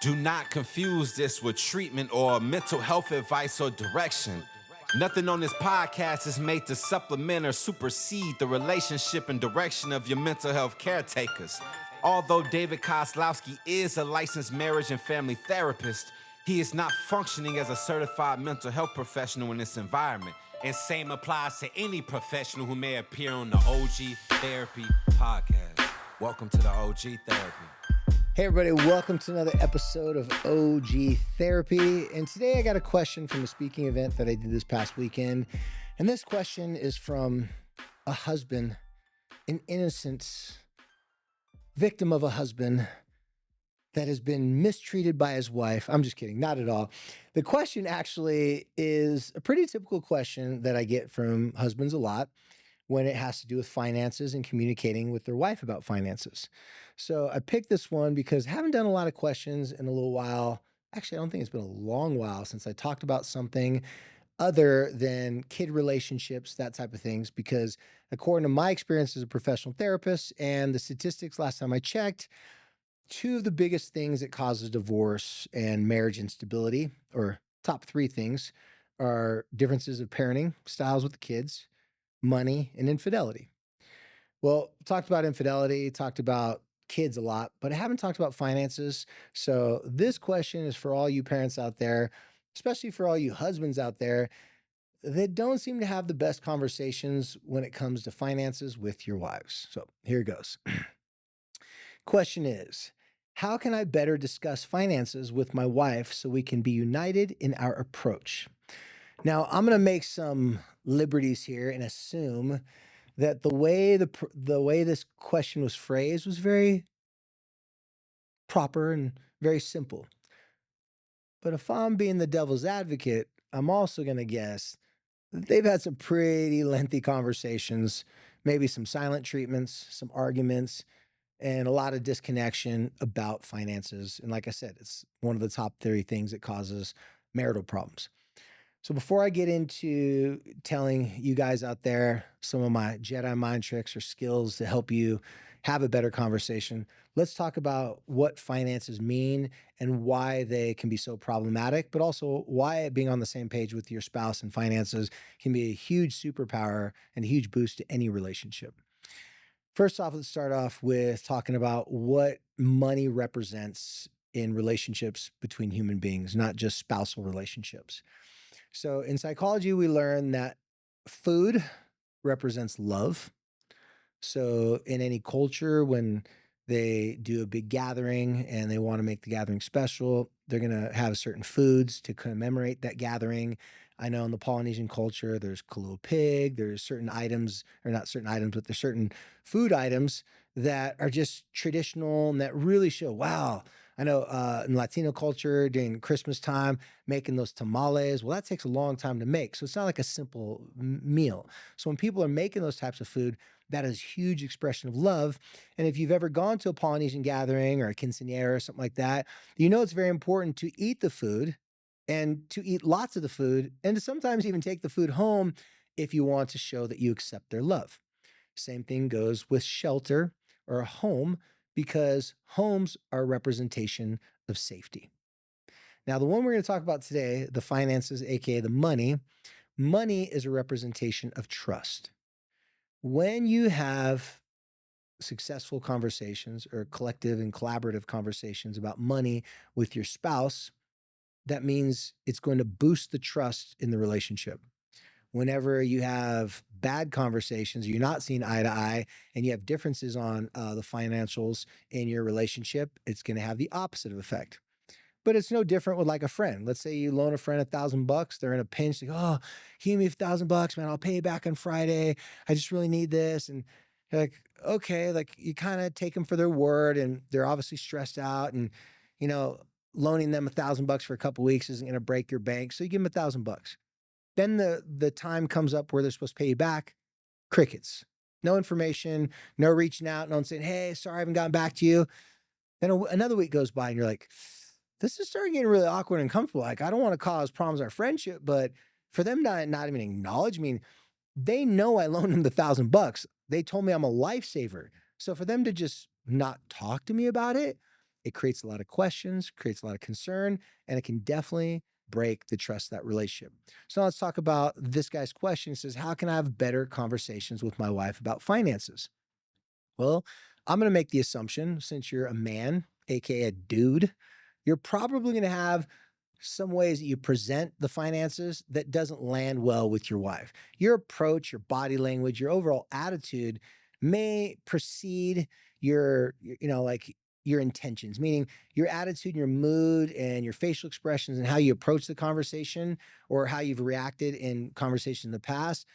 Do not confuse this with treatment or mental health advice or direction. Nothing on this podcast is made to supplement or supersede the relationship and direction of your mental health caretakers. Although David Kozlowski is a licensed marriage and family therapist, he is not functioning as a certified mental health professional in this environment. And same applies to any professional who may appear on the OG Therapy podcast. Welcome to the OG Therapy. Hey everybody, welcome to another episode of OG Therapy. And today I got a question from a speaking event that I did this past weekend. And this question is from a husband, an innocent victim of a husband that has been mistreated by his wife. I'm just kidding, not at all. The question actually is a pretty typical question that I get from husbands a lot when it has to do with finances and communicating with their wife about finances. So I picked this one because I haven't done a lot of questions in a little while. Actually, I don't think it's been a long while since I talked about something other than kid relationships, that type of things, because according to my experience as a professional therapist and the statistics last time I checked, two of the biggest things that causes divorce and marriage instability, or top three things, are differences of parenting styles with the kids, money, and infidelity. Well, talked about infidelity, talked about kids a lot, but I haven't talked about finances. So this question is for all you parents out there, especially for all you husbands out there that don't seem to have the best conversations when it comes to finances with your wives. So here it goes. Question is, how can I better discuss finances with my wife so we can be united in our approach? Now, I'm going to make some liberties here and assume that the way this question was phrased was very proper and very simple. But if I'm being the devil's advocate, I'm also going to guess that they've had some pretty lengthy conversations, maybe some silent treatments, some arguments, and a lot of disconnection about finances. And like I said, it's one of the top 30 things that causes marital problems. So before I get into telling you guys out there some of my Jedi mind tricks or skills to help you have a better conversation, let's talk about what finances mean and why they can be so problematic, but also why being on the same page with your spouse and finances can be a huge superpower and a huge boost to any relationship. First off, let's start off with talking about what money represents in relationships between human beings, not just spousal relationships. So in psychology, we learn that food represents love. So in any culture, when they do a big gathering and they want to make the gathering special, they're going to have certain foods to commemorate that gathering. I know in the Polynesian culture, there's kalua pig, there's certain items, or not certain items, but there's certain food items that are just traditional and that really show, wow. I know in Latino culture during Christmas time, making those tamales, well, that takes a long time to make. So it's not like a simple meal. So when people are making those types of food, that is huge expression of love. And if you've ever gone to a Polynesian gathering or a quinceañera or something like that, you know it's very important to eat the food and to eat lots of the food and to sometimes even take the food home if you want to show that you accept their love. Same thing goes with shelter or a home, because homes are a representation of safety. Now, the one we're going to talk about today, the finances, aka the money is a representation of trust. When you have successful conversations or collective and collaborative conversations about money with your spouse, that means it's going to boost the trust in the relationship. Whenever you have bad conversations, you're not seeing eye to eye, and you have differences on the financials in your relationship, it's going to have the opposite of effect. But it's no different with like a friend. Let's say you loan a friend $1,000. They're in a pinch. Like, oh, give me $1,000, man. I'll pay you back on Friday. I just really need this. And you're like, okay, like you kind of take them for their word, and they're obviously stressed out. And, you know, loaning them $1,000 for a couple of weeks isn't going to break your bank. So you give them $1,000. Then the time comes up where they're supposed to pay you back. Crickets. No information, no reaching out, no one saying, hey, sorry, I haven't gotten back to you. Then another week goes by and you're like, this is starting getting really awkward and uncomfortable. Like, I don't want to cause problems in our friendship, but for them not even acknowledge me, they know I loaned them the $1,000. They told me I'm a lifesaver. So for them to just not talk to me about it, It creates a lot of questions, creates a lot of concern, and it can definitely break the trust of that relationship. So now let's talk about this guy's question. It says, how can I have better conversations with my wife about finances? Well, I'm going to make the assumption since you're a man, aka a dude, you're probably going to have some ways that you present the finances that doesn't land well with your wife. Your approach, your body language, your overall attitude may precede like your intentions, meaning your attitude, your mood, and your facial expressions and how you approach the conversation or how you've reacted in conversations in the past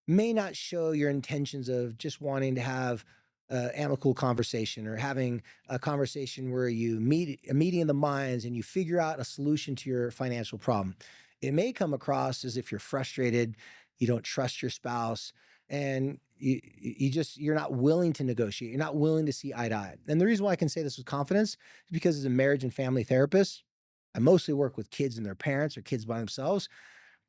may not show your intentions of just wanting to have amicable conversation or having a conversation where you meet a meeting of the minds and you figure out a solution to your financial problem. It may come across as if you're frustrated, you don't trust your spouse, and you're not willing to negotiate. You're not willing to see eye to eye. And the reason why I can say this with confidence is because as a marriage and family therapist, I mostly work with kids and their parents or kids by themselves.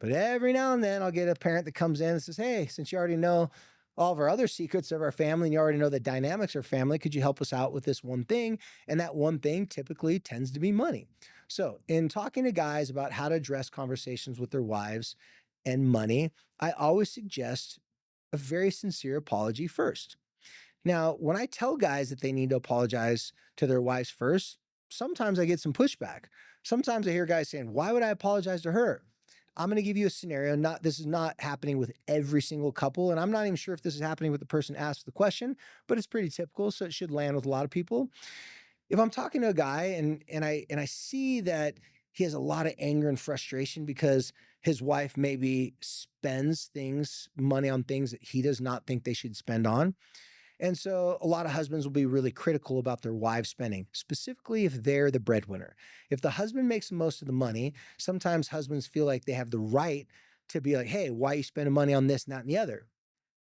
But every now and then I'll get a parent that comes in and says, hey, since you already know all of our other secrets of our family and you already know the dynamics of our family, could you help us out with this one thing? And that one thing typically tends to be money. So, in talking to guys about how to address conversations with their wives and money, I always suggest a very sincere apology first. Now, when I tell guys that they need to apologize to their wives first, sometimes I get some pushback. Sometimes I hear guys saying, why would I apologize to her? I'm going to give you a scenario. This is not happening with every single couple, and I'm not even sure if this is happening with the person asked the question, but it's pretty typical, so it should land with a lot of people. If I'm talking to a guy and I see that he has a lot of anger and frustration because his wife maybe spends money on things that he does not think they should spend on, and so a lot of husbands will be really critical about their wives spending, specifically if they're the breadwinner. If the husband makes most of the money, sometimes husbands feel like they have the right to be like, hey, why are you spending money on this, not and the other?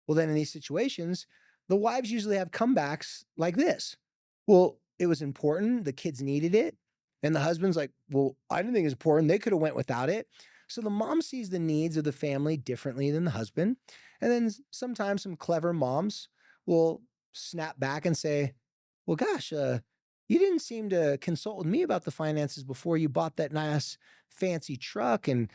Well, then in these situations, the wives usually have comebacks like this. Well, it was important. The kids needed it. And the husband's like, well, I didn't think it was important. They could have went without it. So the mom sees the needs of the family differently than the husband. And then sometimes some clever moms will snap back and say, well, gosh, you didn't seem to consult with me about the finances before you bought that nice fancy truck. And,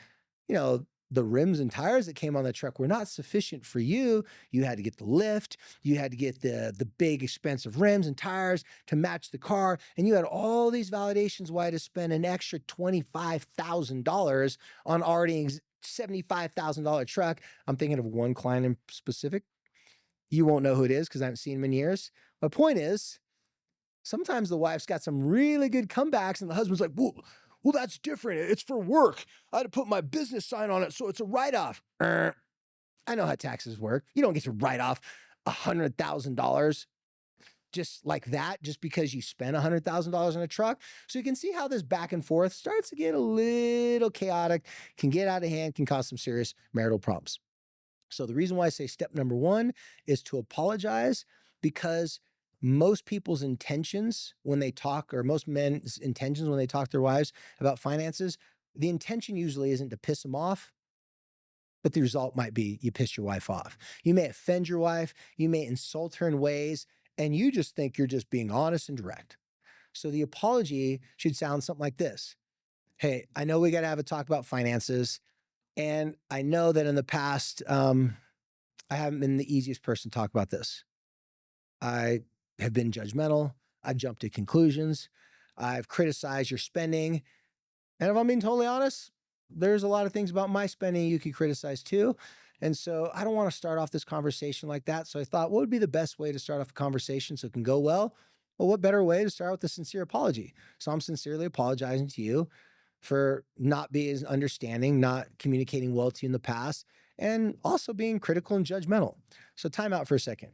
the rims and tires that came on the truck were not sufficient for you. You had to get the lift. You had to get the big expensive rims and tires to match the car. And you had all these validations why to spend an extra $25,000 on already $75,000 truck. I'm thinking of one client in specific. You won't know who it is because I haven't seen him in years. My point is, sometimes the wife's got some really good comebacks, and the husband's like, well, that's different. It's for work. I had to put my business sign on it, so it's a write-off. I know how taxes work. You don't get to write off $100,000 just like that, just because you spent $100,000 on a truck. So you can see how this back and forth starts to get a little chaotic, can get out of hand, can cause some serious marital problems. So the reason why I say step number one is to apologize, because most people's intentions when they talk, or most men's intentions when they talk to their wives about finances, the intention usually isn't to piss them off, but the result might be you piss your wife off. You may offend your wife, you may insult her in ways, and you just think you're just being honest and direct. So the apology should sound something like this. Hey, I know we got to have a talk about finances. And I know that in the past, I haven't been the easiest person to talk about this. I have been judgmental. I've jumped to conclusions. I've criticized your spending. And if I'm being totally honest, there's a lot of things about my spending you could criticize too. And so I don't want to start off this conversation like that. So I thought, what would be the best way to start off a conversation so it can go well? Well, what better way to start with a sincere apology? So I'm sincerely apologizing to you for not being understanding, not communicating well to you in the past, and also being critical and judgmental. So, time out for a second.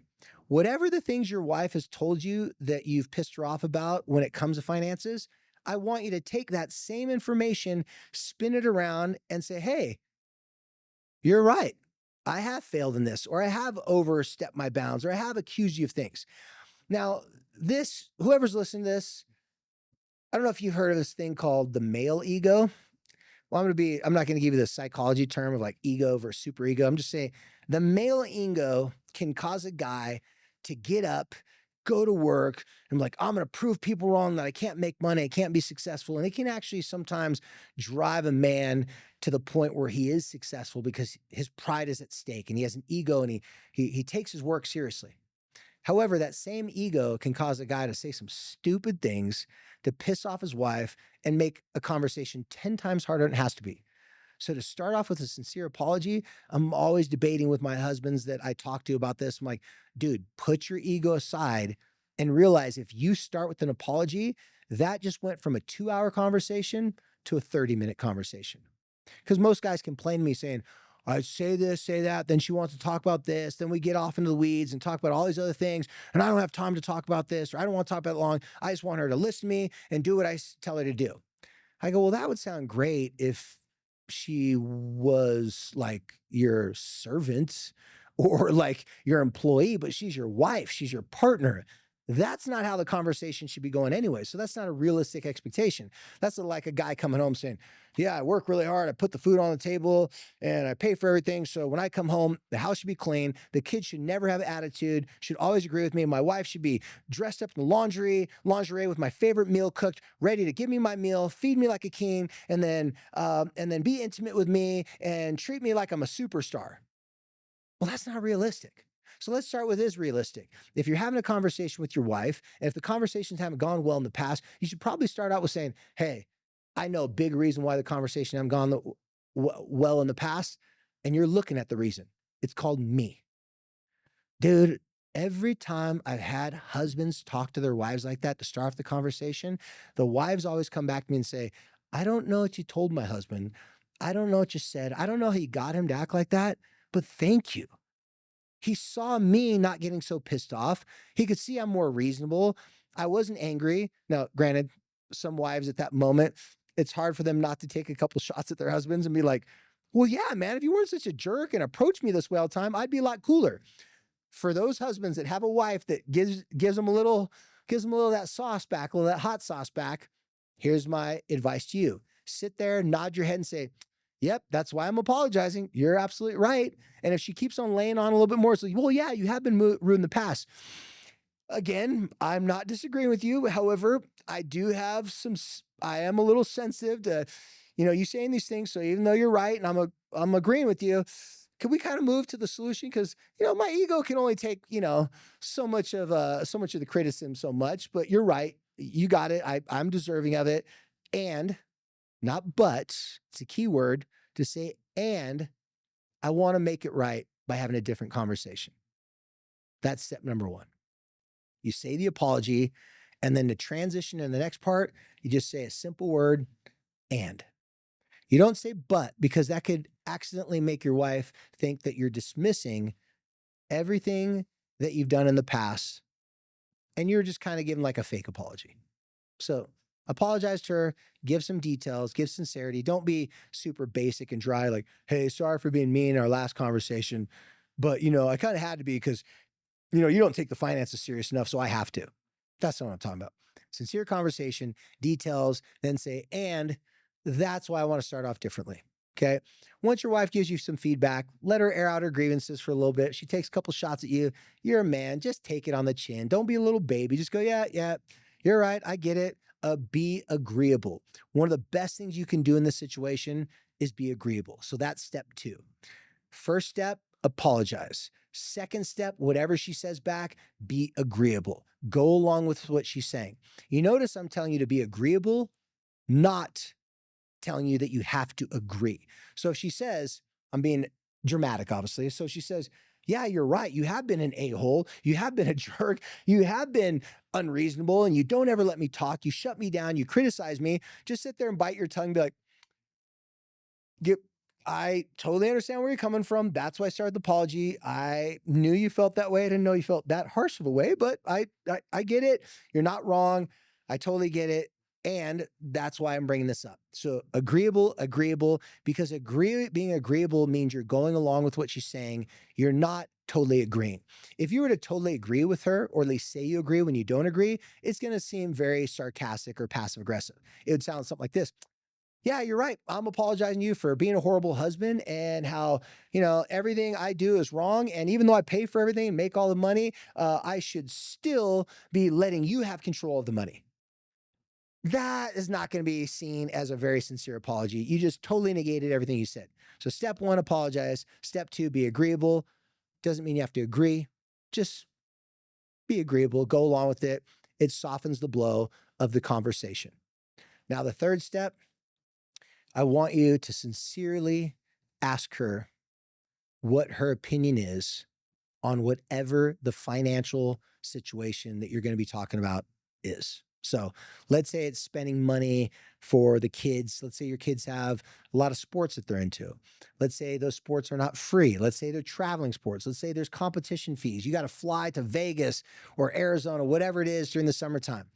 Whatever the things your wife has told you that you've pissed her off about when it comes to finances, I want you to take that same information, spin it around, and say, hey, you're right. I have failed in this, or I have overstepped my bounds, or I have accused you of things. Now, whoever's listening to this, I don't know if you've heard of this thing called the male ego. Well, I'm not going to give you the psychology term of like ego versus super ego. I'm just saying the male ego can cause a guy to get up go to work and like, I'm going to prove people wrong that I can't make money, I can't be successful. And it can actually sometimes drive a man to the point where he is successful because his pride is at stake and he has an ego and he takes his work seriously. However, that same ego can cause a guy to say some stupid things to piss off his wife and make a conversation 10 times harder than it has to be. So to start off with a sincere apology, I'm always debating with my husbands that I talk to about this. I'm like, dude, put your ego aside and realize if you start with an apology, that just went from a 2-hour conversation to a 30-minute conversation. Because most guys complain to me saying, I say this, say that, then she wants to talk about this, then we get off into the weeds and talk about all these other things, and I don't have time to talk about this, or I don't want to talk about it long. I just want her to listen to me and do what I tell her to do. I go, well, that would sound great if she was like your servant or like your employee, but she's your wife, she's your partner. That's not how the conversation should be going anyway. So that's not a realistic expectation. That's like a guy coming home saying, yeah, I work really hard. I put the food on the table and I pay for everything. So when I come home, the house should be clean. The kids should never have attitude, should always agree with me. My wife should be dressed up in lingerie with my favorite meal cooked, ready to give me my meal, feed me like a king, and then be intimate with me and treat me like I'm a superstar. Well, that's not realistic. So let's start with is realistic. If you're having a conversation with your wife, and if the conversations haven't gone well in the past, you should probably start out with saying, hey, I know a big reason why the conversation haven't gone well in the past, and you're looking at the reason. It's called me. Dude, every time I've had husbands talk to their wives like that to start off the conversation, the wives always come back to me and say, I don't know what you told my husband. I don't know what you said. I don't know how you got him to act like that, but thank you. He saw me not getting so pissed off. He could see I'm more reasonable. I wasn't angry. Now, granted, some wives at that moment, it's hard for them not to take a couple shots at their husbands and be like, well, yeah, man, if you weren't such a jerk and approached me this way all the time, I'd be a lot cooler. For those husbands that have a wife that gives them a little of that sauce back, a little of that hot sauce back, here's my advice to you. Sit there, nod your head and say, yep, that's why I'm apologizing. You're absolutely right. And if she keeps on laying on a little bit more, it's like, well, yeah, you have been rude in the past. Again, I'm not disagreeing with you. However, I am a little sensitive to, you saying these things. So even though you're right and I'm agreeing with you, can we kind of move to the solution? Because, my ego can only take, so much of the criticism so much, but you're right. You got it. I'm deserving of it. And not but, it's a key word to say, and I want to make it right by having a different conversation. That's step number one. You say the apology, and then to transition in the next part, you just say a simple word, and. You don't say but, because that could accidentally make your wife think that you're dismissing everything that you've done in the past, and you're just kind of giving like a fake apology. So apologize to her, give some details, give sincerity. Don't be super basic and dry, like, hey, sorry for being mean in our last conversation, but I kind of had to be because you don't take the finances serious enough, so I have to. That's not what I'm talking about. Sincere conversation, details, then say, and that's why I want to start off differently. Okay. Once your wife gives you some feedback, let her air out her grievances for a little bit. She takes a couple shots at you. You're a man. Just take it on the chin. Don't be a little baby. Just go, yeah, you're right. I get it. Be agreeable. One of the best things you can do in this situation is be agreeable. So that's step 2. First step, apologize. Second step, whatever she says back, be agreeable. Go along with what she's saying. You notice I'm telling you to be agreeable, not telling you that you have to agree. So if she says, I'm being dramatic, obviously. So she says, yeah, you're right. You have been an a-hole. You have been a jerk. You have been unreasonable and you don't ever let me talk. You shut me down. You criticize me. Just sit there and bite your tongue and be like, I totally understand where you're coming from. That's why I started the apology. I knew you felt that way. I didn't know you felt that harsh of a way, but I get it. You're not wrong. I totally get it. And that's why I'm bringing this up. So agreeable, because being agreeable means you're going along with what she's saying. You're not totally agreeing. If you were to totally agree with her, or at least say you agree when you don't agree, it's going to seem very sarcastic or passive aggressive. It would sound something like this. Yeah, you're right. I'm apologizing to you for being a horrible husband and how, everything I do is wrong. And even though I pay for everything and make all the money, I should still be letting you have control of the money. That is not going to be seen as a very sincere apology. You just totally negated everything you said. So, step one, apologize. Step two, be agreeable. Doesn't mean you have to agree. Just be agreeable, go along with it. It softens the blow of the conversation. Now, the third step, I want you to sincerely ask her what her opinion is on whatever the financial situation that you're going to be talking about is. So let's say it's spending money for the kids. Let's say your kids have a lot of sports that they're into. Let's say those sports are not free. Let's say they're traveling sports. Let's say there's competition fees. You got to fly to Vegas or Arizona, whatever it is during the summertime.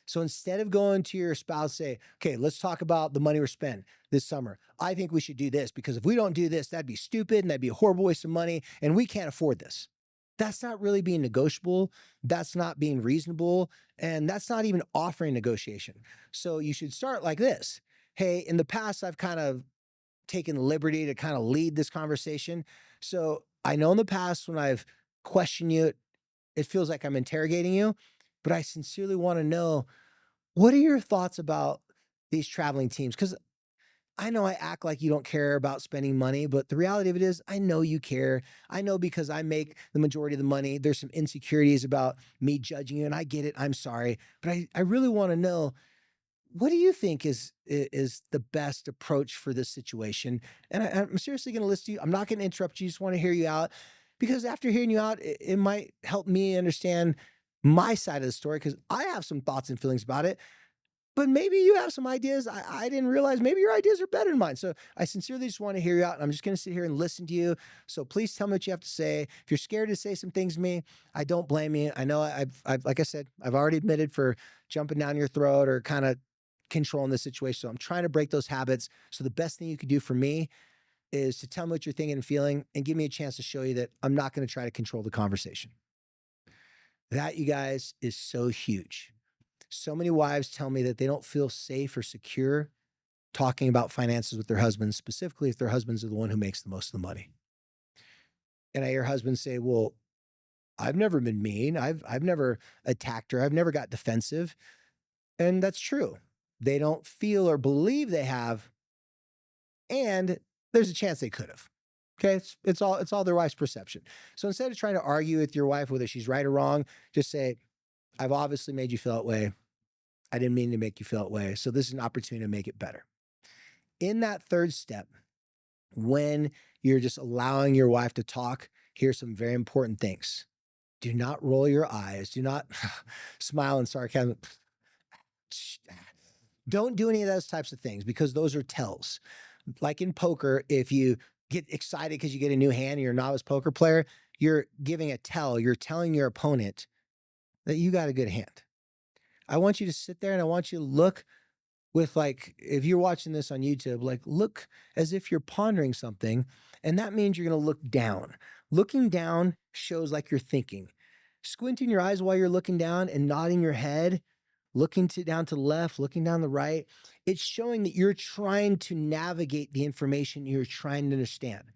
So instead of going to your spouse, say, okay, let's talk about the money we're spending this summer. I think we should do this because if we don't do this, that'd be stupid and that'd be a horrible waste of money and we can't afford this. That's not really being negotiable. That's not being reasonable. And that's not even offering negotiation. So you should start like this. Hey, in the past, I've kind of taken the liberty to kind of lead this conversation. So I know in the past when I've questioned you, it feels like I'm interrogating you, but I sincerely want to know what are your thoughts about these traveling teams? Because I know I act like you don't care about spending money, but the reality of it is, I know you care. I know because I make the majority of the money. There's some insecurities about me judging you, and I get it. I'm sorry. But I really want to know what do you think is the best approach for this situation? And I'm seriously going to listen to you. I'm not going to interrupt you. Just want to hear you out because after hearing you out, it might help me understand my side of the story because I have some thoughts and feelings about it. But maybe you have some ideas I didn't realize. Maybe your ideas are better than mine. So I sincerely just want to hear you out. And I'm just going to sit here and listen to you. So please tell me what you have to say. If you're scared to say some things to me, I don't blame you. I know like I said, I've already admitted for jumping down your throat or kind of controlling the situation. So I'm trying to break those habits. So the best thing you could do for me is to tell me what you're thinking and feeling and give me a chance to show you that I'm not going to try to control the conversation. That, you guys, is so huge. So many wives tell me that they don't feel safe or secure talking about finances with their husbands, specifically if their husbands are the one who makes the most of the money. And I hear husbands say, "Well, I've never been mean. I've never attacked her. I've never got defensive." And that's true. They don't feel or believe they have, and there's a chance they could have. Okay, it's all their wife's perception. So instead of trying to argue with your wife whether she's right or wrong, just say, "I've obviously made you feel that way. I didn't mean to make you feel that way. So this is an opportunity to make it better." In that third step, when you're just allowing your wife to talk, here's some very important things. Do not roll your eyes. Do not smile in sarcasm. Don't do any of those types of things because those are tells. Like in poker, if you get excited because you get a new hand and you're a novice poker player, you're giving a tell. You're telling your opponent that you got a good hand. I want you to sit there and I want you to look with, like, if you're watching this on YouTube, like, look as if you're pondering something, and that means you're gonna look down. Looking down shows like you're thinking. Squinting your eyes while you're looking down and nodding your head, looking down to the left, looking down the right, it's showing that you're trying to navigate the information you're trying to understand.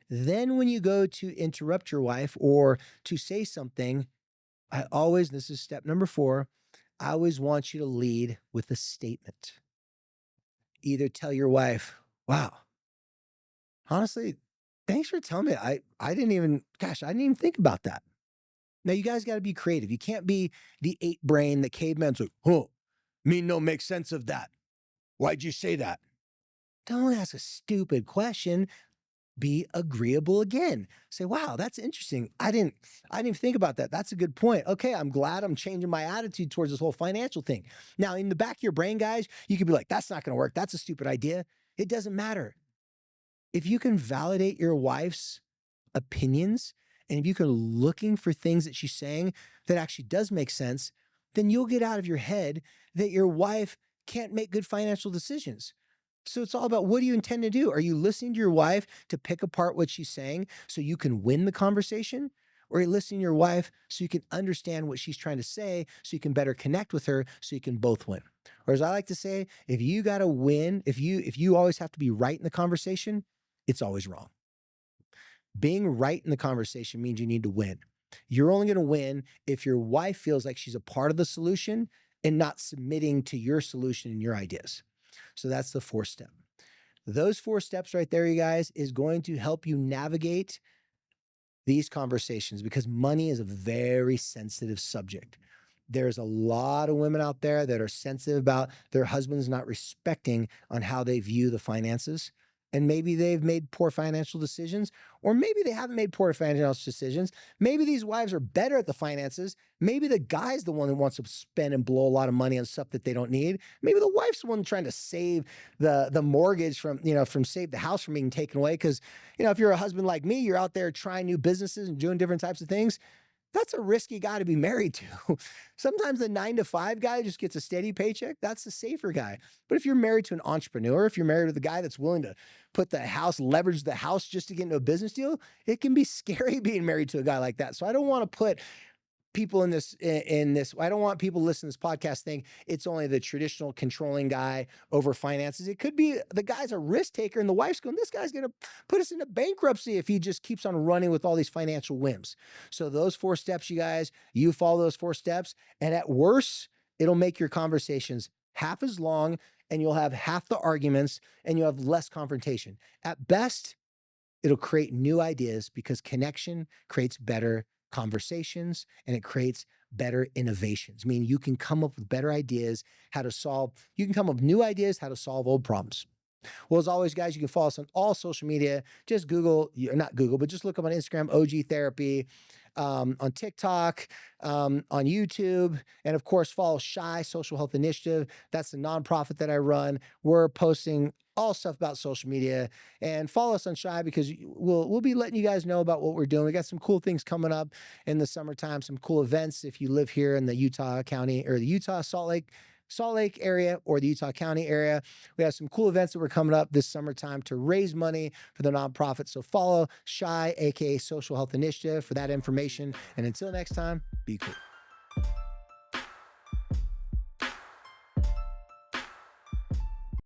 Then when you go to interrupt your wife or to say something, I always, this is step number 4, I always want you to lead with a statement. Either tell your wife, "Wow, honestly, thanks for telling me. I didn't even, gosh, I didn't even think about that." Now you guys got to be creative. You can't be the ape brain, the caveman's like, "Huh, me no make sense of that. Why'd you say that?" Don't ask a stupid question. Be agreeable again. Say, "Wow, that's interesting. I didn't even think about that. That's a good point. Okay, I'm glad I'm changing my attitude towards this whole financial thing." Now, in the back of your brain, guys, you could be like, "That's not going to work. That's a stupid idea." It doesn't matter. If you can validate your wife's opinions and if you can looking for things that she's saying that actually does make sense, then you'll get out of your head that your wife can't make good financial decisions. So it's all about, what do you intend to do? Are you listening to your wife to pick apart what she's saying so you can win the conversation? Or are you listening to your wife so you can understand what she's trying to say, so you can better connect with her, so you can both win? Or as I like to say, if you got to win, if you always have to be right in the conversation, it's always wrong. Being right in the conversation means you need to win. You're only going to win if your wife feels like she's a part of the solution and not submitting to your solution and your ideas. So that's the fourth step. Those four steps right there, you guys, is going to help you navigate these conversations because money is a very sensitive subject. There's a lot of women out there that are sensitive about their husbands not respecting on how they view the finances. And maybe they've made poor financial decisions, or maybe they haven't made poor financial decisions. Maybe these wives are better at the finances. Maybe the guy's the one that wants to spend and blow a lot of money on stuff that they don't need. Maybe the wife's the one trying to save the mortgage from save the house from being taken away. Because, if you're a husband like me, you're out there trying new businesses and doing different types of things. That's a risky guy to be married to. Sometimes the 9 to 5 guy just gets a steady paycheck. That's the safer guy. But if you're married to an entrepreneur, if you're married to the guy that's willing to leverage the house just to get into a business deal, it can be scary being married to a guy like that. So I don't want to put people in this. I don't want people listening to this podcast think it's only the traditional controlling guy over finances. It could be the guy's a risk taker and the wife's going, this guy's going to put us into bankruptcy if he just keeps on running with all these financial whims. So those 4 steps, you guys, you follow those 4 steps, and at worst, it'll make your conversations half as long and you'll have half the arguments and you'll have less confrontation. At best, it'll create new ideas because connection creates better conversations and it creates better innovations. I mean, you can come up with better ideas, you can come up with new ideas, how to solve old problems. Well, as always, guys, you can follow us on all social media. Just not Google, but just look up on Instagram, OG Therapy, on TikTok, on YouTube, and of course, follow Shy Social Health Initiative. That's the nonprofit that I run. We're posting all stuff about social media, and follow us on Shy because we'll be letting you guys know about what we're doing. We got some cool things coming up in the summertime, some cool events. If you live here in the Utah County or the Utah Salt Lake area or the Utah County area. We have some cool events that we're coming up this summertime to raise money for the nonprofit. So follow Shy, aka Social Health Initiative, for that information. And until next time, be cool.